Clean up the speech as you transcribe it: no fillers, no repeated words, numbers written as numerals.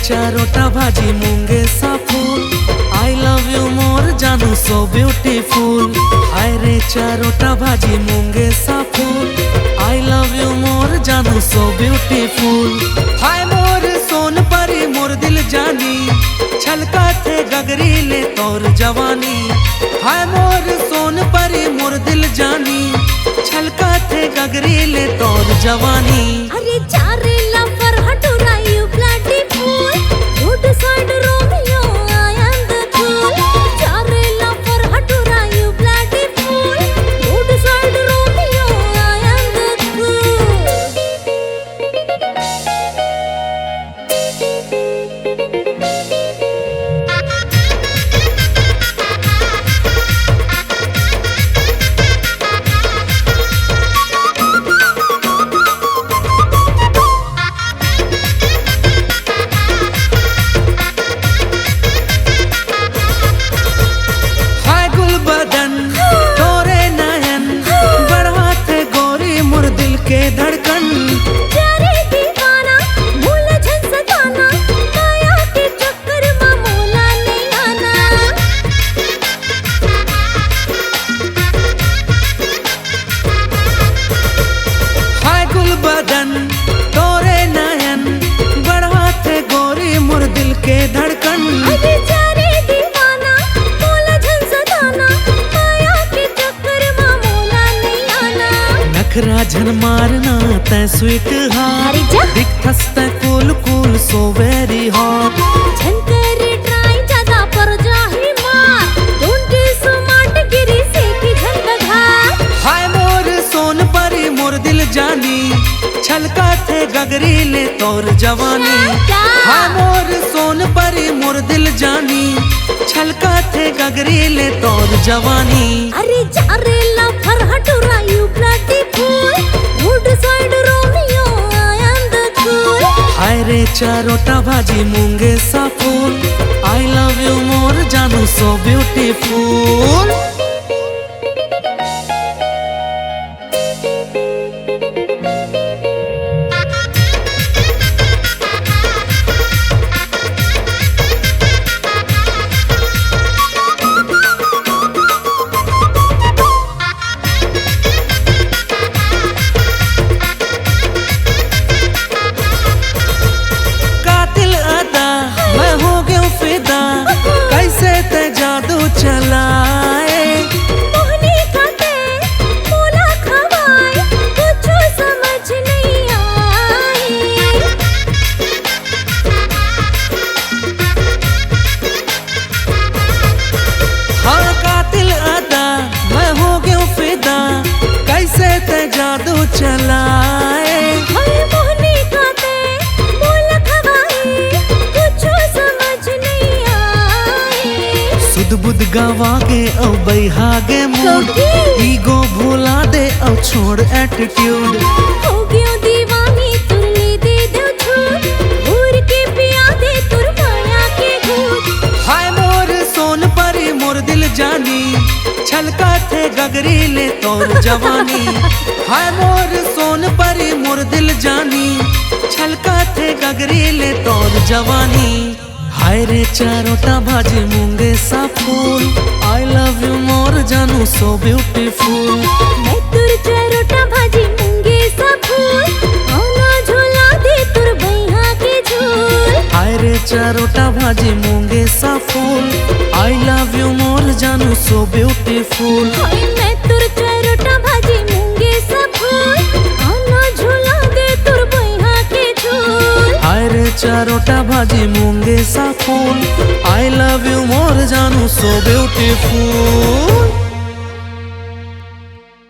चारोटा भाजी मूंगे सा फूल। आई लव यू मोर जानू सो ब्यूटीफुल। हाय रे चारोटा भाजी मूंगे सा फूल। आई लव यू मोर जानू सो ब्यूटीफुल। हाय मोर सोन परी मोर दिल जानी, छलका थे गगरी ले तोर जवानी। हाय मोर सोन परी मोर दिल जानी, छलका थे गगरी ले तोर जवानी। अरे चारे लवर हटूरा you bloody fool, good side Romeo I am the cool. चारे लवर हटूरा you bloody fool, good side Romeo I am the cool. धड़कन चारे दीवाना मुलझन सताना, माया के चक्कर में मोला नहीं आना। हाय गुल बदन तोरे नयन, बढ़ाते गोरी मुर दिल के धड़कन। अरे चारे दीवाना मुलझन सताना, माया के चक्कर में मोला नहीं आना। नखरा झन मारना तै स्वीट हार, अरे जा दिखस तै कूल cool so very hot. Zankar try ज्यादा पर जाही मार, डोंट स्मार्ट गिरी से की झंडघार। हाय मोर सोन परी मोर दिल जानी, छलका थे गगरी ले तोर जवानी। हाय मोर सोन परी मोर दिल जानी, छलका थे गगरी ले तोर जवानी। अरे चारे लवर हटूरा you bloody fool, good side Romeo I am the cool. हाय रे चारोटा भाजी मूंगे सा फूल। आई लव यू मोर जानू सो ब्यूटीफुल। चलाए मोहनी खाते मोला खवाए, कुछ समझ नहीं आए। हाँ कातिल अदा मैं हो गया फिदा, कैसे ते जादू चलाए। मोहनी खाते मोला खवाए, कुछ समझ नहीं आए। सुध बुध गवा के औ बैहागे मूड, ईगो भुला दे औ छोड़ एटीट्यूड। हो गयो दीवानी तुर ले दे दो छूट, घूर के पिया दे तुर माया के घूट। हाय मोर सोन परी मोर दिल जानी, छलका थे गगरी ले तोर जवानी। हाय मोर सोन परी मोर दिल जानी, छलका थे गगरी ले तोर जवानी। हाय रे चारोटा भाजी मूंगे सा फूल। आई लव यू मोर जानू सो ब्यूटीफुल। मैं तुर चारोटा भाजी मूंगे सा फूल, आना झूला दे तुर बैहा के झूल। हाय रे चारोटा भाजी मूंगे सा फूल। आई लव यू मोर जानू सो ब्यूटीफुल। हाय मैं तुर चारोटा भाजी मूंगे सा फूल, आना झूला दे तुर बैहा के झूल। हाय रे चारोटा भाजी मूंगे सा फूल। आई लव यू मोर जानू सो ब्यूटीफुल।